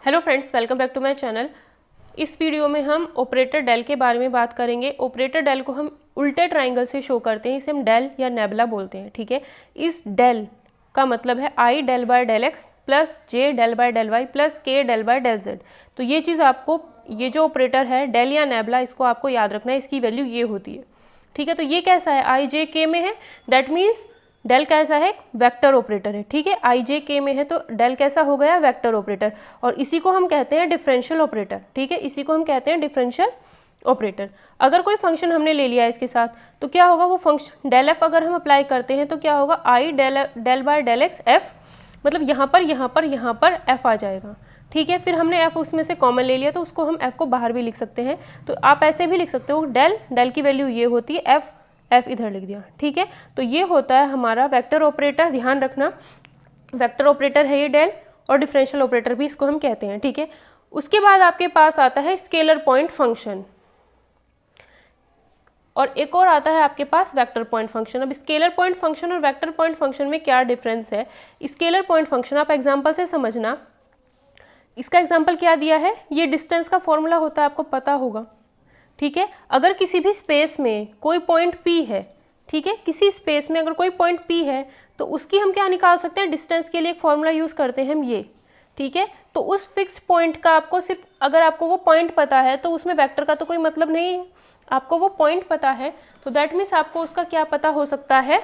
Hello friends, welcome back to my channel. इस video में हम ऑपरेटर डेल के बारे में बात करेंगे। ऑपरेटर डेल को हम उल्टे ट्राइंगल से शो करते हैं, इसे हम डेल या नेबुला बोलते हैं। ठीक है, इस डेल का मतलब है I del by del x plus J del by del Y plus K del by del Z. तो ये चीज़ आपको, ये जो ऑपरेटर है डेल या नेबुला, इसको आपको याद रखना है, इसकी वैल्यू ये होती है। ठीक है, तो ये कैसा है, आई जे के में है, दैट मीन्स डेल कैसा है, वेक्टर ऑपरेटर है। ठीक है, आई जे के में है तो डेल कैसा हो गया, वेक्टर ऑपरेटर। और इसी को हम कहते हैं डिफरेंशियल ऑपरेटर। ठीक है, इसी को हम कहते हैं डिफरेंशियल ऑपरेटर। अगर कोई फंक्शन हमने ले लिया है इसके साथ, तो क्या होगा, वो फंक्शन डेल एफ अगर हम अप्लाई करते हैं तो क्या होगा, I del by del X F, मतलब यहाँ पर एफ आ जाएगा। ठीक है, फिर हमने एफ उसमें से कॉमन ले लिया तो उसको हम एफ को बाहर भी लिख सकते हैं। तो आप ऐसे भी लिख सकते हो, डेल की वैल्यू ये होती है, एफ इधर लिख दिया। ठीक है, तो ये होता है हमारा वेक्टर ऑपरेटर। ध्यान रखना, वेक्टर ऑपरेटर है ये डेल, और डिफरेंशियल ऑपरेटर भी इसको हम कहते हैं। ठीक है, उसके बाद आपके पास आता है स्केलर पॉइंट फंक्शन, और एक और आता है आपके पास वेक्टर पॉइंट फंक्शन। अब स्केलर पॉइंट फंक्शन और वेक्टर पॉइंट फंक्शन में क्या डिफरेंस है। स्केलर पॉइंट फंक्शन आप एग्जाम्पल से समझना। इसका एग्जाम्पल क्या दिया है, ये डिस्टेंस का फॉर्मूला होता है, आपको पता होगा। ठीक है, अगर किसी भी स्पेस में कोई पॉइंट P है, ठीक है, किसी स्पेस में अगर कोई पॉइंट P है तो उसकी हम क्या निकाल सकते हैं, डिस्टेंस के लिए एक फॉर्मूला यूज़ करते हैं हम ये। ठीक है, तो उस फिक्स्ड पॉइंट का आपको सिर्फ, अगर आपको वो पॉइंट पता है तो उसमें वेक्टर का तो कोई मतलब नहीं है। आपको वो पॉइंट पता है तो दैट मीन्स आपको उसका क्या पता हो सकता है,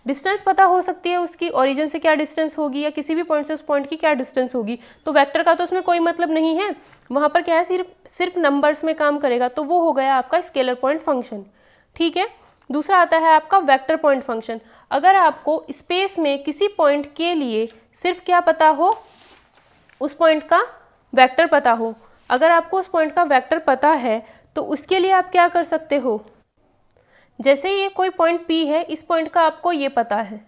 डिस्टेंस पता हो सकती है, उसकी ओरिजिन से क्या डिस्टेंस होगी या किसी भी पॉइंट से उस पॉइंट की क्या डिस्टेंस होगी। तो वेक्टर का तो उसमें कोई मतलब नहीं है, वहाँ पर क्या है, सिर्फ नंबर्स में काम करेगा। तो वो हो गया आपका स्केलर पॉइंट फंक्शन। ठीक है, दूसरा आता है आपका वेक्टर पॉइंट फंक्शन। अगर आपको स्पेस में किसी पॉइंट के लिए सिर्फ क्या पता हो, उस पॉइंट का वेक्टर पता हो, अगर आपको उस पॉइंट का वेक्टर पता है तो उसके लिए आप क्या कर सकते हो, जैसे ये कोई पॉइंट P है, इस पॉइंट का आपको ये पता है।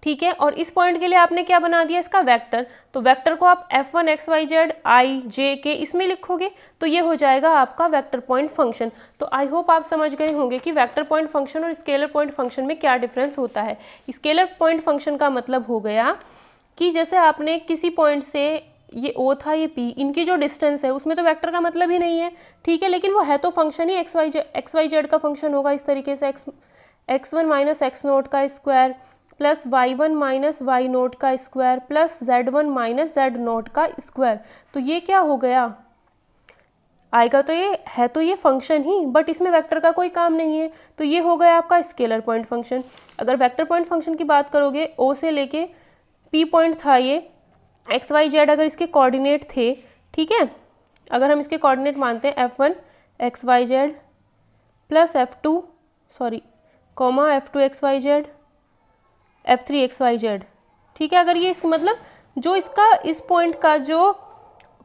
ठीक है, और इस पॉइंट के लिए आपने क्या बना दिया, इसका वेक्टर। तो वेक्टर को आप f1 xy z i j k इसमें लिखोगे तो ये हो जाएगा आपका वेक्टर पॉइंट फंक्शन। तो आई होप आप समझ गए होंगे कि वेक्टर पॉइंट फंक्शन और स्केलर पॉइंट फंक्शन में क्या डिफरेंस होता है। स्केलर पॉइंट फंक्शन का मतलब हो गया कि जैसे आपने किसी पॉइंट से, ये O था, ये P, इनकी जो डिस्टेंस है उसमें तो वेक्टर का मतलब ही नहीं है। ठीक है, लेकिन वो है तो फंक्शन ही एक्स वाई जेड का फंक्शन होगा। इस तरीके से x1 माइनस एक्स नोट का square plus y1 minus Y naught का square plus z1 minus Z naught का स्क्वायर। तो ये क्या हो गया, आएगा तो ये है तो ये फंक्शन ही, बट इसमें वेक्टर का कोई काम नहीं है। तो ये हो गया आपका स्केलर पॉइंट फंक्शन। अगर वेक्टर पॉइंट फंक्शन की बात करोगे, O से लेके P पॉइंट था ये, एक्स वाई जेड अगर इसके कोऑर्डिनेट थे, ठीक है, अगर हम इसके कोऑर्डिनेट मानते हैं f1 X Y Z plus comma f2 X Y Z f3 X Y Z. ठीक है, अगर ये इसका मतलब जो इसका इस पॉइंट का जो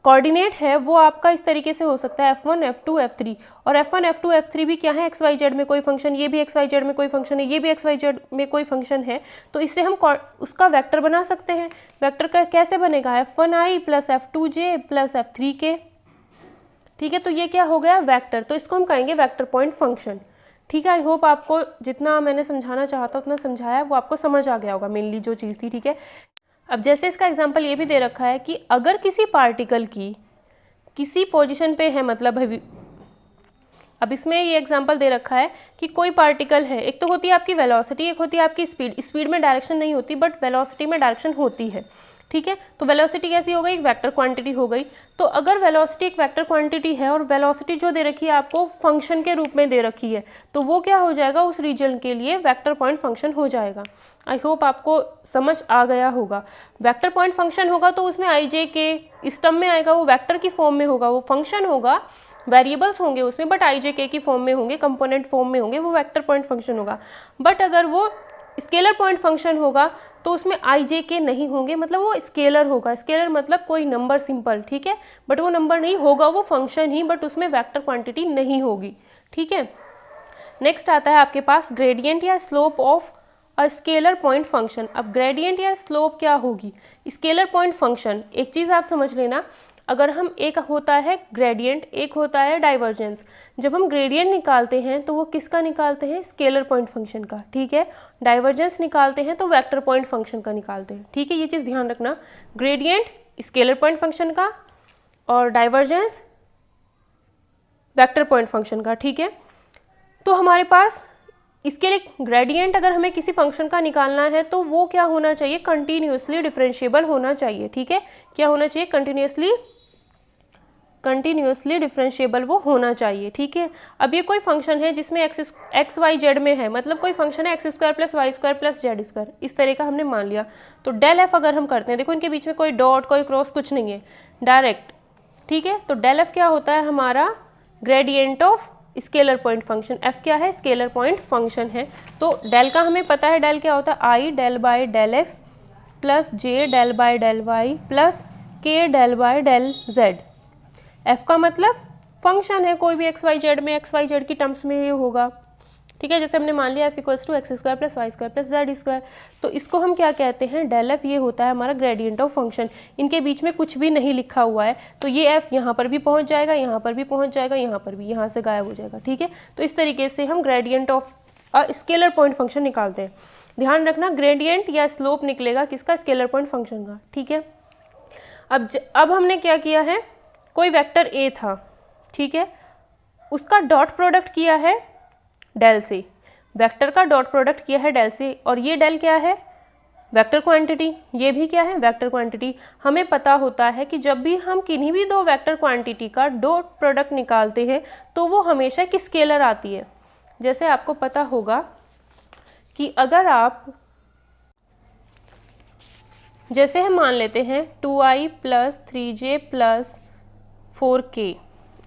कोऑर्डिनेट है वो आपका इस तरीके से हो सकता है f1 f2 f3, और f1 f2 f3 भी क्या है, एक्स वाई जेड में कोई फंक्शन, ये भी एक्स वाई जेड में कोई फंक्शन है, ये भी एक्स वाई जेड में कोई फंक्शन है। तो इससे हम उसका वेक्टर बना सकते हैं। वेक्टर का कैसे बनेगा, f1i plus f2j plus f3k। ठीक है, तो ये क्या हो गया, वेक्टर। तो इसको हम कहेंगे वेक्टर पॉइंट फंक्शन। ठीक है, आई होप आपको जितना मैंने समझाना चाहता उतना समझाया, वो आपको समझ आ गया होगा मेनली जो चीज़ थी। ठीक है, अब जैसे इसका एग्जांपल ये भी दे रखा है कि अगर किसी पार्टिकल की किसी पोजीशन पे है, मतलब अब इसमें ये एग्जांपल दे रखा है कि कोई पार्टिकल है, एक तो होती है आपकी वेलोसिटी, एक होती है आपकी स्पीड। स्पीड में डायरेक्शन नहीं होती बट वेलोसिटी में डायरेक्शन होती है। ठीक है, तो वेलोसिटी कैसी हो गई, एक वेक्टर क्वांटिटी हो गई। तो अगर वेलोसिटी एक वेक्टर क्वांटिटी है और वेलोसिटी जो दे रखी है आपको फंक्शन के रूप में दे रखी है, तो वो क्या हो जाएगा, उस रीजन के लिए वेक्टर पॉइंट फंक्शन हो जाएगा। आई होप आपको समझ आ गया होगा। वेक्टर पॉइंट फंक्शन होगा तो उसमें आई जे के इस टर्म में आएगा, वो वेक्टर की फॉर्म में होगा, वो फंक्शन होगा, वेरिएबल्स होंगे उसमें बट आई जे के की फॉर्म में होंगे, कंपोनेंट फॉर्म में होंगे, वो वेक्टर पॉइंट फंक्शन होगा। बट अगर वो स्केलर पॉइंट फंक्शन होगा तो उसमें आई जे के नहीं होंगे, मतलब वो स्केलर होगा। स्केलर मतलब कोई नंबर, सिंपल। ठीक है, बट वो नंबर नहीं होगा, वो फंक्शन ही, बट उसमें वेक्टर क्वांटिटी नहीं होगी। ठीक है, नेक्स्ट आता है आपके पास ग्रेडियंट या slope of a scalar point function. अब ग्रेडियंट या स्लोप क्या होगी, स्केलर पॉइंट फंक्शन। एक चीज़ आप समझ लेना, अगर हम, एक होता है ग्रेडियंट, एक होता है डाइवर्जेंस। जब हम ग्रेडियंट निकालते हैं तो वो किसका निकालते हैं, स्केलर पॉइंट फंक्शन का। ठीक है, डाइवर्जेंस निकालते हैं तो वेक्टर पॉइंट फंक्शन का निकालते हैं। ठीक है, ये चीज़ ध्यान रखना। ग्रेडियंट स्केलर पॉइंट फंक्शन का और डाइवर्जेंस वेक्टर पॉइंट फंक्शन का। ठीक है, तो हमारे पास इसके लिए ग्रेडियंट अगर हमें किसी फंक्शन का निकालना है तो वो क्या होना चाहिए, कंटिन्यूसली डिफरेंशिएबल होना चाहिए। ठीक है, क्या होना चाहिए, कंटिन्यूसली डिफरेंशिएबल वो होना चाहिए। ठीक है, अब ये कोई फंक्शन है जिसमें एक्स वाई जेड में है, मतलब कोई फंक्शन है X square plus Y square plus Z square, इस तरह का हमने मान लिया। तो डेल एफ अगर हम करते हैं, देखो इनके बीच में कोई डॉट कोई क्रॉस कुछ नहीं है, डायरेक्ट। ठीक है, तो डेल एफ क्या होता है, हमारा gradient of scalar point function. F क्या है, स्केलर पॉइंट फंक्शन है। तो डेल का हमें पता है, डेल क्या होता है, I del by del x plus J del by del Y plus K del by del Z. F का मतलब फंक्शन है, कोई भी एक्स वाई जेड में, एक्स वाई जेड की टर्म्स में ये होगा। ठीक है, जैसे हमने मान लिया F equals to X square plus Y square plus Z square, तो इसको हम क्या कहते हैं, डेल एफ। ये होता है हमारा ग्रेडियंट ऑफ फंक्शन। इनके बीच में कुछ भी नहीं लिखा हुआ है, तो ये एफ यहाँ पर भी पहुँच जाएगा, यहाँ पर भी पहुँच जाएगा, यहाँ पर भी, यहाँ से गायब हो जाएगा। ठीक है, तो इस तरीके से हम gradient of scalar point function निकालते हैं। ध्यान रखना, ग्रेडियंट या स्लोप निकलेगा किसका, स्केलर पॉइंट फंक्शन का। ठीक है, अब हमने क्या किया है, कोई वेक्टर ए था, ठीक है, उसका डॉट प्रोडक्ट किया है डेल से, वेक्टर का डॉट प्रोडक्ट किया है डेल से, और ये डेल क्या है, वेक्टर क्वांटिटी, ये भी क्या है, वेक्टर क्वांटिटी। हमें पता होता है कि जब भी हम किन्हीं भी दो वेक्टर क्वांटिटी का डॉट प्रोडक्ट निकालते हैं तो वो हमेशा एक स्केलर आती है। जैसे आपको पता होगा कि अगर आप, जैसे हम मान लेते हैं 2i plus 3j plus 4k,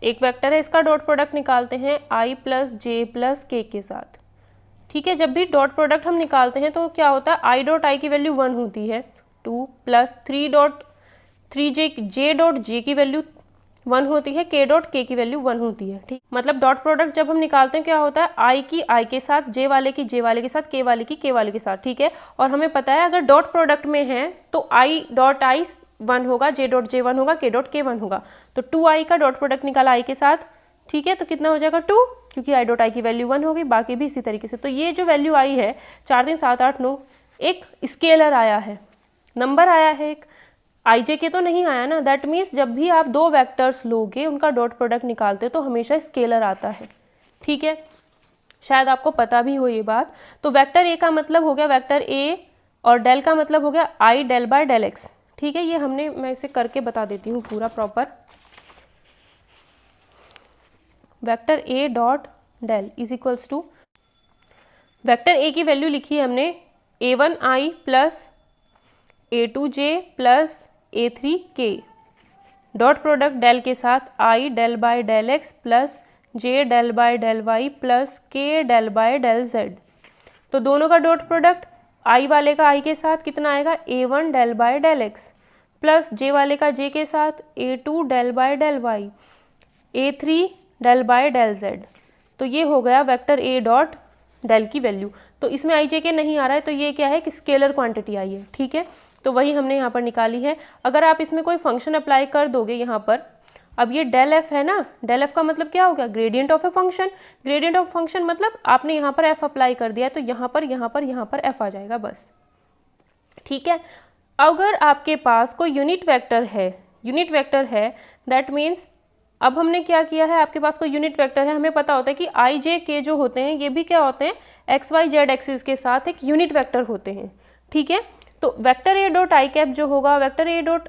एक वेक्टर है, इसका डॉट प्रोडक्ट निकालते हैं i plus J plus k के साथ। ठीक है, जब भी डॉट प्रोडक्ट हम निकालते हैं तो क्या होता है, i डॉट i की वैल्यू 1 होती है, 2 प्लस 3 जे डॉट जे की वैल्यू 1 होती है, k डॉट k की वैल्यू 1 होती है। ठीक, मतलब डॉट प्रोडक्ट जब हम निकालते हैं क्या होता है, i की i के साथ, j वाले की j वाले के साथ, k वाले की k वाले के साथ। ठीक है, और हमें पता है अगर डॉट प्रोडक्ट में है तो i डॉट i 1 होगा, j डॉट j 1 होगा, k डॉट k 1 होगा। तो 2i का डॉट प्रोडक्ट निकाला i के साथ, ठीक है, तो कितना हो जाएगा 2, क्योंकि i डॉट i की वैल्यू 1 होगी, बाकी भी इसी तरीके से। तो ये जो वैल्यू आई है 4 3 7 8 9, एक स्केलर आया है, नंबर आया है एक, आई जे के तो नहीं आया ना। दैट मीन्स जब भी आप दो वेक्टर्स लोगे, उनका डॉट प्रोडक्ट निकालते हो तो हमेशा स्केलर आता है। ठीक है, शायद आपको पता भी हो ये बात। तो वेक्टर ए का मतलब हो गया वेक्टर ए, और डेल का मतलब हो गया आई डेल बाय डेल एक्स। ठीक है, ये हमने, मैं इसे करके बता देती हूँ पूरा proper. Vector A dot del is equals to, vector A की वैल्यू लिखी है हमने a1i plus a2j plus a3k, dot product del के साथ i del by del x plus j del by del Y plus k del by del z। तो दोनों का dot product i वाले का i के साथ कितना आएगा, a1 del by del x plus j वाले का j के साथ a2 del by del y, a3 del by del z। तो ये हो गया वेक्टर a डॉट डेल की वैल्यू। तो इसमें आई जे के नहीं आ रहा है, तो ये क्या है कि स्केलर क्वांटिटी आई है। ठीक है, तो वही हमने यहाँ पर निकाली है। अगर आप इसमें कोई फंक्शन अप्लाई कर दोगे यहाँ पर, अब ये डेल एफ है ना, डेल एफ का मतलब क्या हो गया, gradient of a function. Gradient of function मतलब आपने यहाँ पर एफ अप्लाई कर दिया है, तो यहाँ पर एफ आ जाएगा बस। ठीक है, अगर आपके पास कोई यूनिट वेक्टर है, दैट मीन्स अब हमने क्या किया है, आपके पास कोई यूनिट वेक्टर है, हमें पता होता है कि आई जे के जो होते हैं ये भी क्या होते हैं, एक्स वाई जेड एक्सिस के साथ एक यूनिट वेक्टर होते हैं। ठीक है, तो vector A dot I cap जो होगा, vector A dot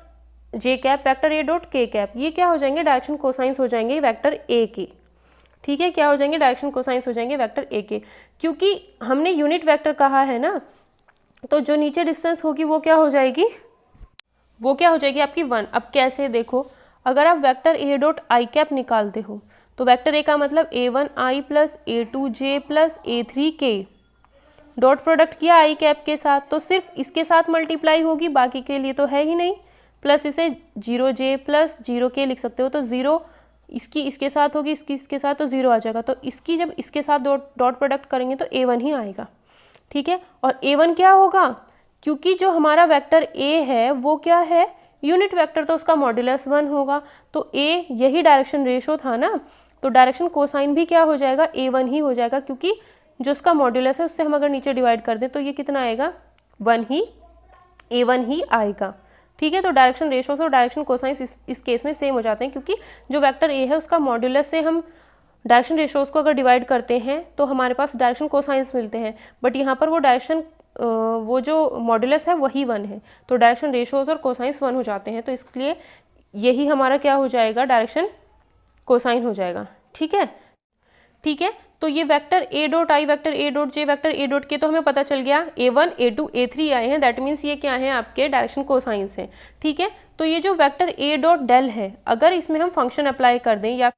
J cap, vector A dot के कैप, ये क्या हो जाएंगे, डायरेक्शन कोसाइंस हो जाएंगे वेक्टर ए के। ठीक है, क्या हो जाएंगे, डायरेक्शन कोसाइंस हो जाएंगे वेक्टर ए के, क्योंकि हमने यूनिट वेक्टर कहा है ना, तो जो नीचे डिस्टेंस होगी वो क्या हो जाएगी, आपकी 1। अब कैसे, देखो, अगर आप vector A dot I cap निकालते हो तो वेक्टर ए का मतलब a1i plus a2j plus a3k, dot product किया आई कैप के साथ, तो सिर्फ इसके साथ मल्टीप्लाई होगी, बाकी के लिए तो है ही नहीं, प्लस इसे 0j प्लस 0k लिख सकते हो। तो 0 इसकी इसके साथ होगी, इसकी इसके साथ, तो 0 आ जाएगा। तो इसकी जब इसके साथ डॉट प्रोडक्ट करेंगे तो a1 ही आएगा। ठीक है, और a1 क्या होगा, क्योंकि जो हमारा वेक्टर a है वो क्या है, यूनिट वेक्टर, तो उसका मॉड्यूलस 1 होगा। तो a यही डायरेक्शन रेशो था ना, तो डायरेक्शन कोसाइन भी क्या हो जाएगा, a1 ही हो जाएगा, क्योंकि जो उसका मॉड्यूलस है उससे हम अगर नीचे डिवाइड कर दें तो ये कितना आएगा, a1 ही आएगा। ठीक है। तो डायरेक्शन रेशोस और डायरेक्शन कोसाइंस इस केस में सेम हो जाते हैं, क्योंकि जो वेक्टर ए है उसका मॉड्यूलस से हम डायरेक्शन रेशोस को अगर डिवाइड करते हैं तो हमारे पास डायरेक्शन कोसाइंस मिलते हैं, बट यहाँ पर वो डायरेक्शन वो जो मॉड्यूलस है वही 1 है, तो डायरेक्शन रेशोस और कोसाइंस 1 हो जाते हैं, तो इसलिए यही हमारा क्या हो जाएगा, डायरेक्शन कोसाइन हो जाएगा। ठीक है, ठीक है। तो ये vector A dot I, vector A dot J, vector A dot के तो हमें पता चल गया A1 A2 A3 आए हैं, दैट मीन्स ये क्या है, आपके डायरेक्शन कोसाइंस हैं। ठीक है, तो ये जो वेक्टर ए डॉट डेल है, अगर इसमें हम फंक्शन अप्लाई कर दें या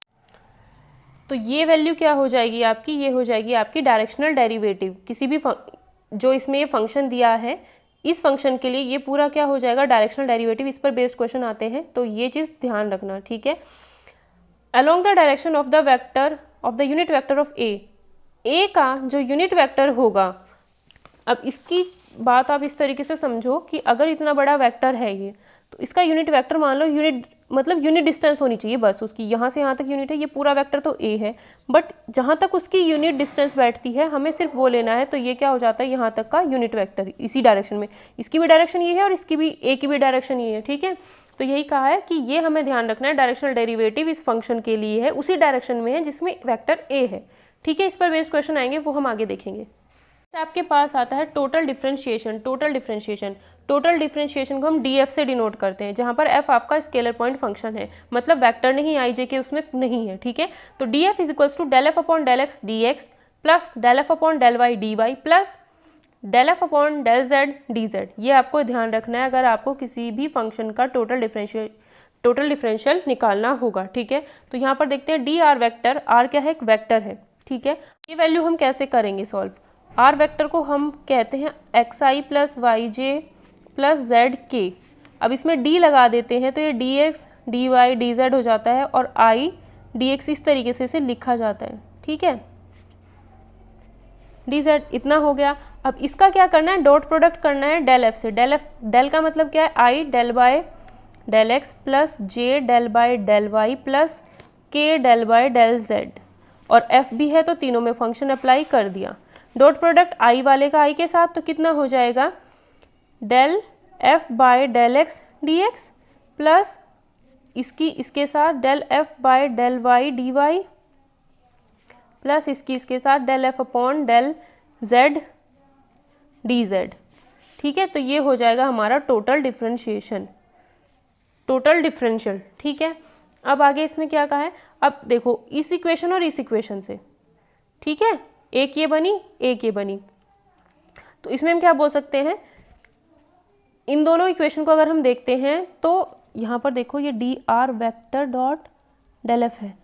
तो ये वैल्यू क्या हो जाएगी आपकी, ये हो जाएगी आपकी डायरेक्शनल डेरिवेटिव। किसी भी जो इसमें ये फंक्शन दिया है, इस फंक्शन के लिए ये पूरा क्या हो जाएगा, डायरेक्शनल डेरिवेटिव। इस पर बेस्ड क्वेश्चन आते हैं, तो ये चीज़ ध्यान रखना। ठीक है, along the direction of the vector of the unit vector of A का जो यूनिट वेक्टर होगा, अब इसकी बात आप इस तरीके से समझो कि अगर इतना बड़ा वेक्टर है ये, तो इसका यूनिट वेक्टर मान लो यूनिट मतलब यूनिट डिस्टेंस होनी चाहिए बस उसकी, यहाँ से यहाँ तक यूनिट है, ये पूरा वेक्टर तो ए है, बट जहाँ तक उसकी यूनिट डिस्टेंस बैठती है हमें सिर्फ वो लेना है, तो ये क्या हो जाता है, यहाँ तक का यूनिट वेक्टर इसी डायरेक्शन में। इसकी भी डायरेक्शन ये है और इसकी भी, ए की भी डायरेक्शन ये है। ठीक है, तो यही कहा है कि ये हमें ध्यान रखना है, डायरेक्शनल डेरिवेटिव इस फंक्शन के लिए है, उसी डायरेक्शन में है जिसमें वेक्टर ए है। ठीक है, इस पर बेस्ड क्वेश्चन आएंगे, वो हम आगे देखेंगे। आपके पास आता है टोटल डिफरेंशिएशन। टोटल डिफरेंशिएशन को हम डीएफ से डिनोट करते हैं, जहाँ पर एफ आपका स्केलर पॉइंट फंक्शन है, मतलब वेक्टर नहीं, आई जे के उसमें नहीं है। ठीक है, तो d f is equals to del f upon del x d x plus del f upon del y d y plus del f upon del z d z. ये आपको ध्यान रखना है अगर आपको किसी भी फंक्शन का टोटल डिफरेंशियल निकालना होगा। ठीक है, तो यहाँ पर देखते हैं डी आर वेक्टर, आर क्या है, एक वेक्टर है। ठीक है, ये वैल्यू हम कैसे करेंगे सॉल्व। आर वेक्टर को हम कहते हैं x i plus y j plus z के। अब इसमें डी लगा देते हैं तो ये d x d y d z हो जाता है, और आई डी एक्स इस तरीके से इसे लिखा जाता है। ठीक है, डी जेड इतना हो गया। अब इसका क्या करना है, डॉट प्रोडक्ट करना है डेल एफ से। डेल का मतलब क्या है, I del by del x plus J del by del Y plus K del by del Z, और एफ भी है तो तीनों में फंक्शन अप्लाई कर दिया। डॉट प्रोडक्ट आई वाले का आई के साथ, तो कितना हो जाएगा, del f by del x d x plus इसके साथ del f by del y d y plus इसके साथ del f upon del z d z. ठीक है, तो ये हो जाएगा हमारा टोटल डिफरेंशियल। ठीक है, अब आगे इसमें क्या कहा है, अब देखो इस इक्वेशन और इस इक्वेशन से, ठीक है, एक ये बनी एक ये बनी, तो इसमें हम क्या बोल सकते हैं, इन दोनों इक्वेशन को अगर हम देखते हैं तो यहाँ पर देखो ये d r vector dot del f है,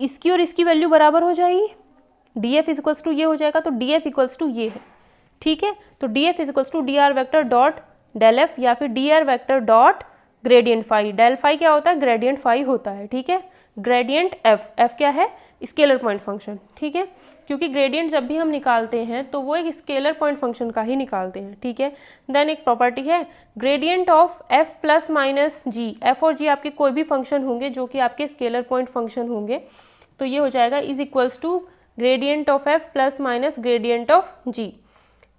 इसकी और इसकी वैल्यू बराबर हो जाएगी, d f is equals to ये हो जाएगा, तो डी एफ इक्वल्स टू ये है। ठीक है, तो d f is equals to D r vector dot del f या फिर d r vector dot gradient phi. Del phi क्या होता है, ग्रेडियंट फाई होता है। ठीक है, ग्रेडियंट एफ, एफ क्या है, स्केलर पॉइंट फंक्शन। ठीक है, क्योंकि ग्रेडियंट जब भी हम निकालते हैं तो वो एक स्केलर पॉइंट फंक्शन का ही निकालते हैं। ठीक है, देन एक प्रॉपर्टी है gradient of F plus minus g. F और जी आपके कोई भी फंक्शन होंगे जो कि आपके स्केलर पॉइंट फंक्शन होंगे, तो ये हो जाएगा is equals to gradient of F plus minus gradient of G.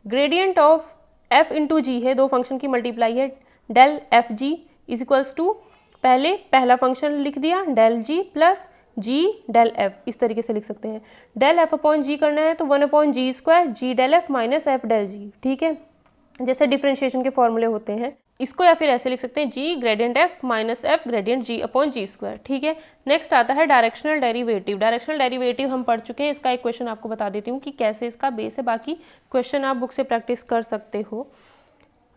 Gradient of F into G है, दो फंक्शन की मल्टीप्लाई है, del F G is equals to पहले पहला फंक्शन लिख दिया del G plus G del F, इस तरीके से लिख सकते हैं। डेल एफ अपॉन जी करना है तो 1 upon G square G del F minus F del G. ठीक है, जैसे डिफरेंशिएशन के फॉर्मूले होते हैं इसको, या फिर ऐसे लिख सकते हैं G gradient F minus F gradient G upon G square. ठीक है, नेक्स्ट आता है डायरेक्शनल डेरिवेटिव। डायरेक्शनल डेरिवेटिव हम पढ़ चुके हैं, इसका एक क्वेश्चन आपको बता देती हूँ कि कैसे इसका बेस है, बाकी क्वेश्चन आप बुक से प्रैक्टिस कर सकते हो,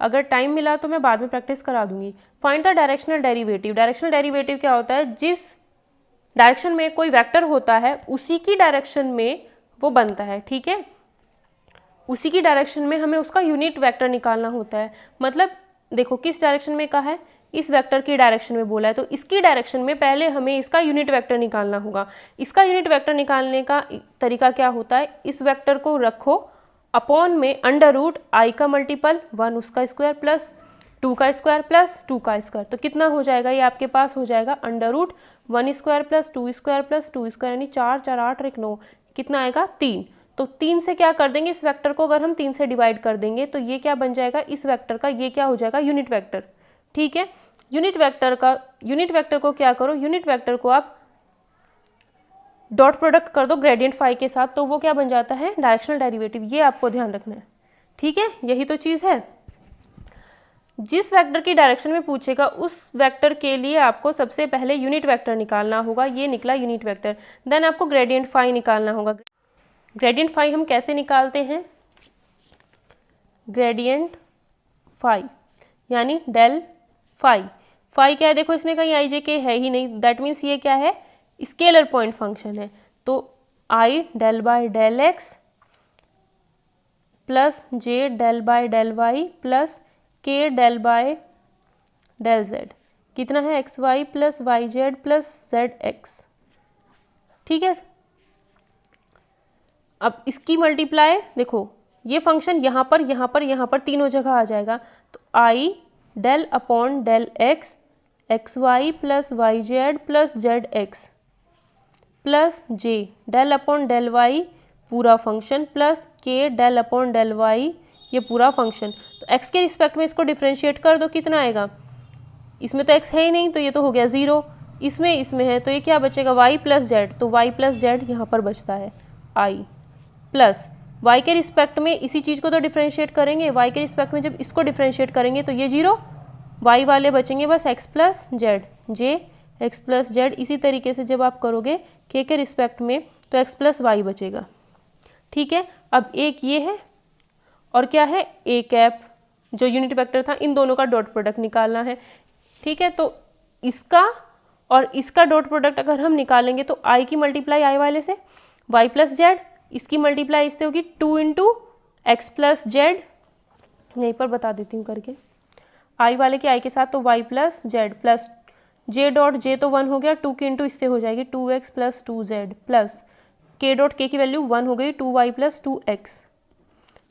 अगर टाइम मिला तो मैं बाद में प्रैक्टिस करा दूंगी। Find the directional derivative. Directional derivative क्या होता है, जिस डायरेक्शन में कोई वेक्टर होता है उसी की डायरेक्शन में वो बनता है। ठीक है, उसी की डायरेक्शन में हमें उसका यूनिट वेक्टर निकालना होता है। मतलब देखो किस डायरेक्शन में कहा है, इस वेक्टर की डायरेक्शन में बोला है, तो इसकी डायरेक्शन में पहले हमें इसका यूनिट वेक्टर निकालना होगा। इसका यूनिट वेक्टर निकालने का तरीका क्या होता है, इस वेक्टर को रखो अपॉन में अंडर रूट आई का मल्टीपल 1 उसका स्क्वायर प्लस 2 का स्क्वायर प्लस 2 का स्क्वायर, तो कितना हो जाएगा, ये आपके पास हो जाएगा under root 1 square plus 2 square plus 2 square, यानी 4 4 8 और 1 9, कितना आएगा 3। तो 3 से क्या कर देंगे, इस वेक्टर को अगर हम 3 से डिवाइड कर देंगे तो ये क्या बन जाएगा, इस वेक्टर का ये क्या हो जाएगा, यूनिट वेक्टर। ठीक है, यूनिट वेक्टर को क्या करो, यूनिट वेक्टर को आप डॉट प्रोडक्ट कर दो ग्रेडियंट फाई के साथ, तो वो क्या बन जाता है, डायरेक्शनल डेरिवेटिव। ये आपको ध्यान रखना है। ठीक है, यही तो चीज़ है। जिस वेक्टर की डायरेक्शन में पूछेगा उस वेक्टर के लिए आपको सबसे पहले यूनिट वेक्टर निकालना होगा। ये निकला यूनिट वेक्टर, देन आपको ग्रेडियंट फाई निकालना होगा। ग्रेडियंट फाई हम कैसे निकालते हैं, ग्रेडियंट फाई यानी डेल फाई। फाई क्या है, देखो इसमें कहीं आई जे के है ही नहीं, दैट मीन्स ये क्या है, स्केलर पॉइंट फंक्शन है। तो I del by del x plus J del by del Y plus K del by del Z, कितना है, X Y plus Y Z plus Z X. ठीक है, अब इसकी मल्टीप्लाई देखो, ये फंक्शन यहाँ पर तीनों जगह आ जाएगा। तो I del upon del X X Y plus Y Z plus Z X plus J del upon del Y पूरा function plus K del upon del Y ये पूरा फंक्शन। तो x के रिस्पेक्ट में इसको डिफ्रेंशिएट कर दो, कितना आएगा, इसमें तो x है ही नहीं तो ये तो हो गया 0, इसमें है तो ये क्या बचेगा, y प्लस जेड। तो y प्लस जेड यहाँ पर बचता है i प्लस y के रिस्पेक्ट में इसी चीज़ को तो डिफ्रेंशिएट करेंगे, y के रिस्पेक्ट में जब इसको डिफ्रेंशिएट करेंगे तो ये 0, y वाले बचेंगे बस x प्लस जेड, जे x प्लस जेड। इसी तरीके से जब आप करोगे k के रिस्पेक्ट में तो x प्लस वाई बचेगा। ठीक है, अब एक ये है और क्या है, ए कैप जो यूनिट वेक्टर था, इन दोनों का डॉट प्रोडक्ट निकालना है। ठीक है, तो इसका और इसका डॉट प्रोडक्ट अगर हम निकालेंगे तो आई की मल्टीप्लाई आई वाले से वाई प्लस जेड, इसकी मल्टीप्लाई इससे होगी 2 इंटू एक्स प्लस जेड, यहीं पर बता देती हूँ करके, आई वाले के आई के साथ तो y plus z plus j dot j तो 1 हो गया, 2 की इंटू इससे हो जाएगी 2x प्लस 2z प्लस के डॉट के की वैल्यू 1 हो गई, 2y प्लस 2x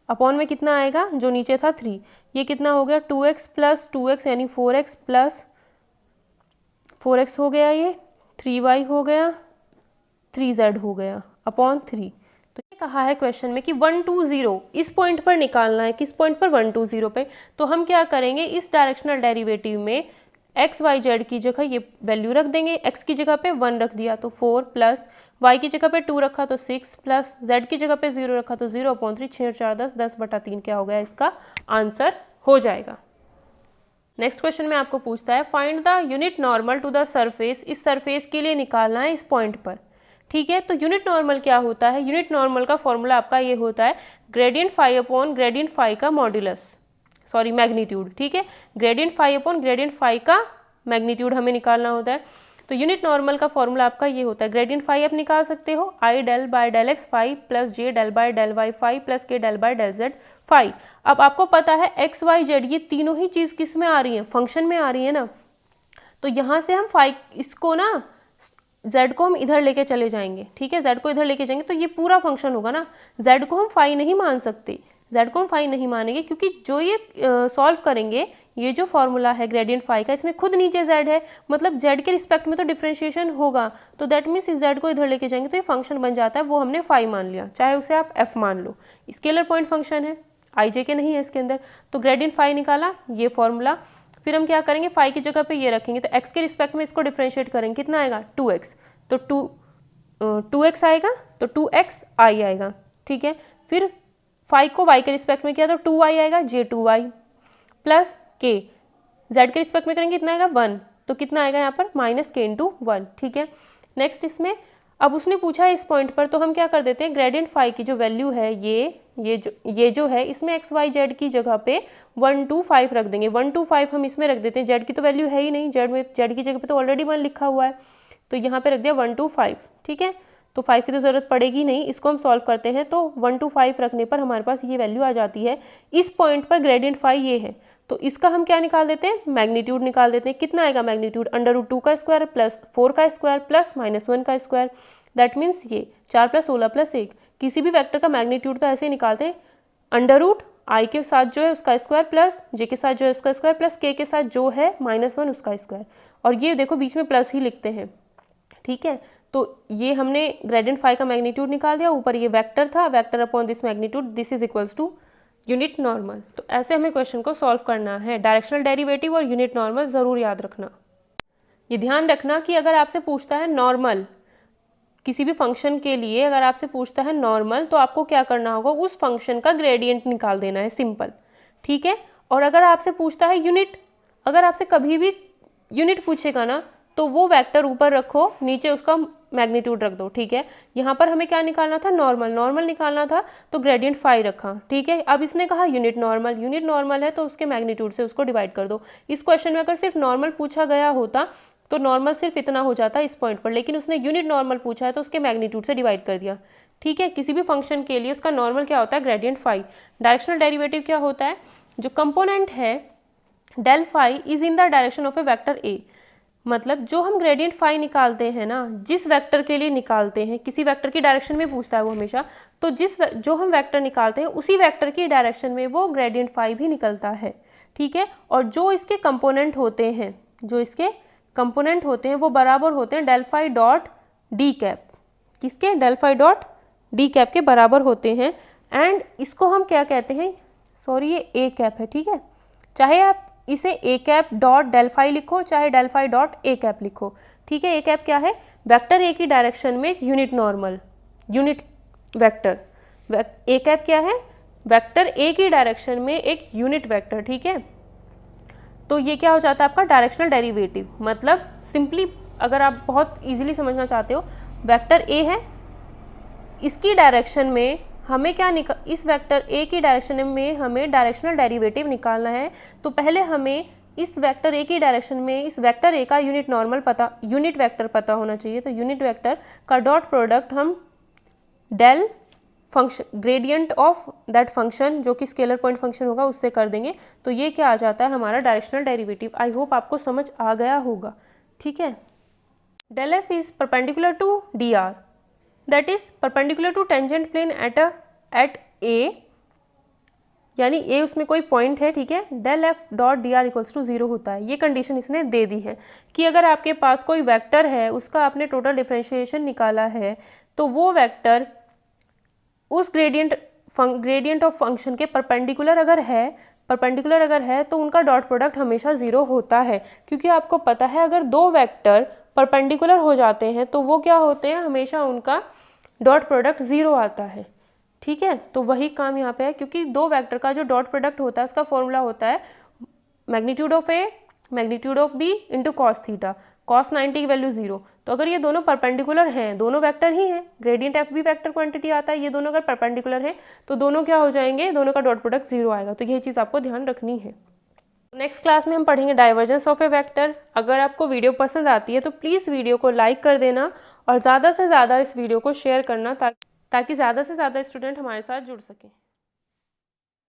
अपॉन में कितना आएगा, जो नीचे था 3, ये कितना हो गया 2x प्लस 2x यानी 4x प्लस 4x हो गया, ये 3y हो गया, 3z हो गया अपॉन 3। तो ये कहा है क्वेश्चन में कि 1 2 0 इस पॉइंट पर निकालना है, किस पॉइंट पर, 1 2 0 पे। तो हम क्या करेंगे, इस डायरेक्शनल डेरिवेटिव में एक्स वाई जेड की जगह ये वैल्यू रख देंगे, एक्स की जगह पे 1 रख दिया तो 4 प्लस वाई की जगह पे 2 रखा तो 6 प्लस जेड की जगह पे 0 रखा तो 0 अपॉन 3, 6 4 10, 10/3 क्या हो गया, इसका आंसर हो जाएगा। नेक्स्ट क्वेश्चन में आपको पूछता है find the unit normal to the surface, इस सरफेस के लिए निकालना है इस पॉइंट पर। ठीक है, तो यूनिट नॉर्मल क्या होता है, यूनिट नॉर्मल का फॉर्मूला आपका ये होता है gradient phi upon gradient phi का मॉड्यूलस, सॉरी मैग्नीट्यूड। ठीक है, gradient phi upon gradient phi का मैग्नीट्यूड हमें निकालना होता है। तो यूनिट नॉर्मल का फॉर्मूला आपका ये होता है, ग्रेडियंट फाई आप निकाल सकते हो, I del by del X phi plus J del by del Y phi plus K del by del Z phi. अब आपको पता है एक्स वाई जेड ये तीनों ही चीज़ किस में आ रही है, फंक्शन में आ रही है ना, तो यहाँ से हम फाई इसको ना z को हम इधर लेके चले जाएंगे। ठीक है, z को इधर लेके जाएंगे तो ये पूरा फंक्शन होगा ना, z को हम फाई नहीं मान सकते, z को हम फाई नहीं मानेंगे क्योंकि जो ये सॉल्व करेंगे, ये जो फॉर्मूला है ग्रेडियंट फाई का, इसमें खुद नीचे z है, मतलब z के रिस्पेक्ट में तो डिफ्रेंशिएशन होगा, तो दैट मीन्स इस z को इधर लेके जाएंगे तो ये फंक्शन बन जाता है, वो हमने फाई मान लिया, चाहे उसे आप f मान लो, स्केलर पॉइंट फंक्शन है, आई जे के नहीं है इसके अंदर। तो ग्रेडियंट फाई निकाला, ये फॉर्मूला, फिर हम क्या करेंगे, फाई की जगह पे ये रखेंगे तो x के रिस्पेक्ट में इसको डिफ्रेंशिएट करेंगे, कितना आएगा 2x, तो 2x आएगा तो 2x आई आएगा। ठीक है, फिर फाई को y के रिस्पेक्ट में किया तो 2y आएगा, जे 2y प्लस के, z के रिस्पेक्ट में करेंगे कितना आएगा 1, तो कितना आएगा यहाँ पर माइनस के इंटू 1। ठीक है, नेक्स्ट इसमें अब उसने पूछा है इस पॉइंट पर, तो हम क्या कर देते हैं, ग्रेडियंट फाई की जो वैल्यू है ये जो है, इसमें एक्स वाई जेड की जगह पे 1 2 5 रख देंगे, 1 2 5 हम इसमें रख देते हैं, जेड की तो वैल्यू है ही नहीं, जेड की जगह पे तो ऑलरेडी 1 लिखा हुआ है, तो यहाँ पे रख दिया 1 2 5। ठीक है, तो 5 की तो ज़रूरत पड़ेगी नहीं, इसको हम सॉल्व करते हैं तो 1 2 5 रखने पर हमारे पास ये वैल्यू आ जाती है। इस पॉइंट पर ग्रेडियंट फाई ये है, तो इसका हम क्या निकाल देते हैं, मैग्नीट्यूड निकाल देते हैं। कितना आएगा मैग्नीट्यूड, √2 का स्क्वायर प्लस 4 का स्क्वायर प्लस -1 का स्क्वायर, दैट मीन्स ये 4 + 16 + 1। किसी भी वेक्टर का मैग्नीट्यूड तो ऐसे ही निकालते हैं, √ आई के साथ जो है उसका स्क्वायर प्लस जे के साथ जो है उसका स्क्वायर प्लस के साथ जो है -1 उसका स्क्वायर, और ये देखो बीच में प्लस ही लिखते हैं। ठीक है, तो ये हमने ग्रेडियंट फाई का मैग्नीट्यूड निकाल दिया, ऊपर ये वेक्टर था, vector upon this magnitude, this is equals to unit normal. तो ऐसे हमें क्वेश्चन को सॉल्व करना है। डायरेक्शनल डेरिवेटिव और यूनिट नॉर्मल ज़रूर याद रखना। ये ध्यान रखना कि अगर आपसे पूछता है नॉर्मल, किसी भी फंक्शन के लिए अगर आपसे पूछता है नॉर्मल, तो आपको क्या करना होगा, उस फंक्शन का ग्रेडियंट निकाल देना है, सिंपल, ठीक है। और अगर आपसे पूछता है यूनिट, अगर आपसे कभी भी यूनिट पूछेगा ना, तो वो वेक्टर ऊपर रखो, नीचे उसका मैग्नीट्यूड रख दो, ठीक है। यहाँ पर हमें क्या निकालना था, नॉर्मल, नॉर्मल निकालना था, तो ग्रेडियंट फाई रखा, ठीक है। अब इसने कहा यूनिट नॉर्मल, यूनिट नॉर्मल है तो उसके मैग्नीट्यूड से उसको डिवाइड कर दो। इस क्वेश्चन में अगर सिर्फ नॉर्मल पूछा गया होता तो नॉर्मल सिर्फ इतना हो जाता इस पॉइंट पर, लेकिन उसने यूनिट नॉर्मल पूछा है तो उसके मैग्नीट्यूड से डिवाइड कर दिया, ठीक है। किसी भी फंक्शन के लिए उसका नॉर्मल क्या होता है, ग्रेडियंट फाई। डायरेक्शनल डेरिवेटिव क्या होता है, जो कंपोनेंट है del phi is in the direction of a vector a, मतलब जो हम ग्रेडियंट फाई निकालते हैं ना, जिस वेक्टर के लिए निकालते हैं, किसी वेक्टर की डायरेक्शन में पूछता है वो हमेशा, तो जो हम वेक्टर निकालते हैं उसी वेक्टर की डायरेक्शन में वो ग्रेडियंट फाई भी निकलता है, ठीक है। और जो इसके कंपोनेंट होते हैं, जो इसके कंपोनेंट होते हैं वो बराबर होते हैं del phi dot D cap, किसके, del phi dot D cap के बराबर होते हैं। एंड इसको हम क्या कहते हैं, सॉरी ये ए कैप है, ठीक है। चाहे आप इसे a cap dot del phi लिखो, चाहे del phi dot a cap लिखो, ठीक है। ए कैप क्या है, वेक्टर ए की डायरेक्शन में एक unit normal, unit vector. A cap क्या है, वेक्टर ए की डायरेक्शन में एक यूनिट वेक्टर, ठीक है। तो ये क्या हो जाता है आपका डायरेक्शनल डेरिवेटिव, मतलब सिंपली अगर आप बहुत इजीली समझना चाहते हो, वेक्टर ए है, इसकी डायरेक्शन में हमें क्या इस वेक्टर ए की डायरेक्शन में हमें डायरेक्शनल डेरिवेटिव निकालना है। तो पहले हमें इस वेक्टर ए की डायरेक्शन में इस वेक्टर ए का यूनिट नॉर्मल पता, यूनिट वेक्टर पता होना चाहिए। तो यूनिट वेक्टर का डॉट प्रोडक्ट हम del function gradient of that function, जो कि स्केलर पॉइंट फंक्शन होगा, उससे कर देंगे। तो ये क्या आ जाता है हमारा डायरेक्शनल डेरिवेटिव। आई होप आपको समझ आ गया होगा, ठीक है। Del F is perpendicular to D R, that is perpendicular to tangent plane at A, यानी ए उसमें कोई पॉइंट है, ठीक है। Del F dot D R equals to 0 होता है। ये कंडीशन इसने दे दी है कि अगर आपके पास कोई वेक्टर है, उसका आपने टोटल डिफरेंशिएशन निकाला है, तो वो वेक्टर उस ग्रेडियंट ऑफ फंक्शन के परपेंडिकुलर अगर है तो उनका डॉट प्रोडक्ट हमेशा 0 होता है। क्योंकि आपको पता है अगर दो वेक्टर परपेंडिकुलर हो जाते हैं तो वो क्या होते हैं, हमेशा उनका डॉट प्रोडक्ट 0 आता है, ठीक है। तो वही काम यहाँ पे है, क्योंकि दो वेक्टर का जो डॉट प्रोडक्ट होता है उसका फॉर्मूला होता है magnitude of a magnitude of b into cos theta, cos 90 की वैल्यू 0। तो अगर ये दोनों परपेंडिकुलर हैं, दोनों वेक्टर ही हैं, ग्रेडियंट एफ भी वेक्टर क्वांटिटी आता है, ये दोनों अगर परपेंडिकुलर हैं तो दोनों क्या हो जाएंगे, दोनों का डॉट प्रोडक्ट 0 आएगा। तो यही चीज़ आपको ध्यान रखनी है। नेक्स्ट क्लास में हम पढ़ेंगे डाइवर्जेंस ऑफ ए वेक्टर। अगर आपको वीडियो पसंद आती है तो प्लीज़ वीडियो को लाइक कर देना और ज़्यादा से ज़्यादा इस वीडियो को शेयर करना, ताकि ज़्यादा से ज़्यादा स्टूडेंट हमारे साथ जुड़ सकें।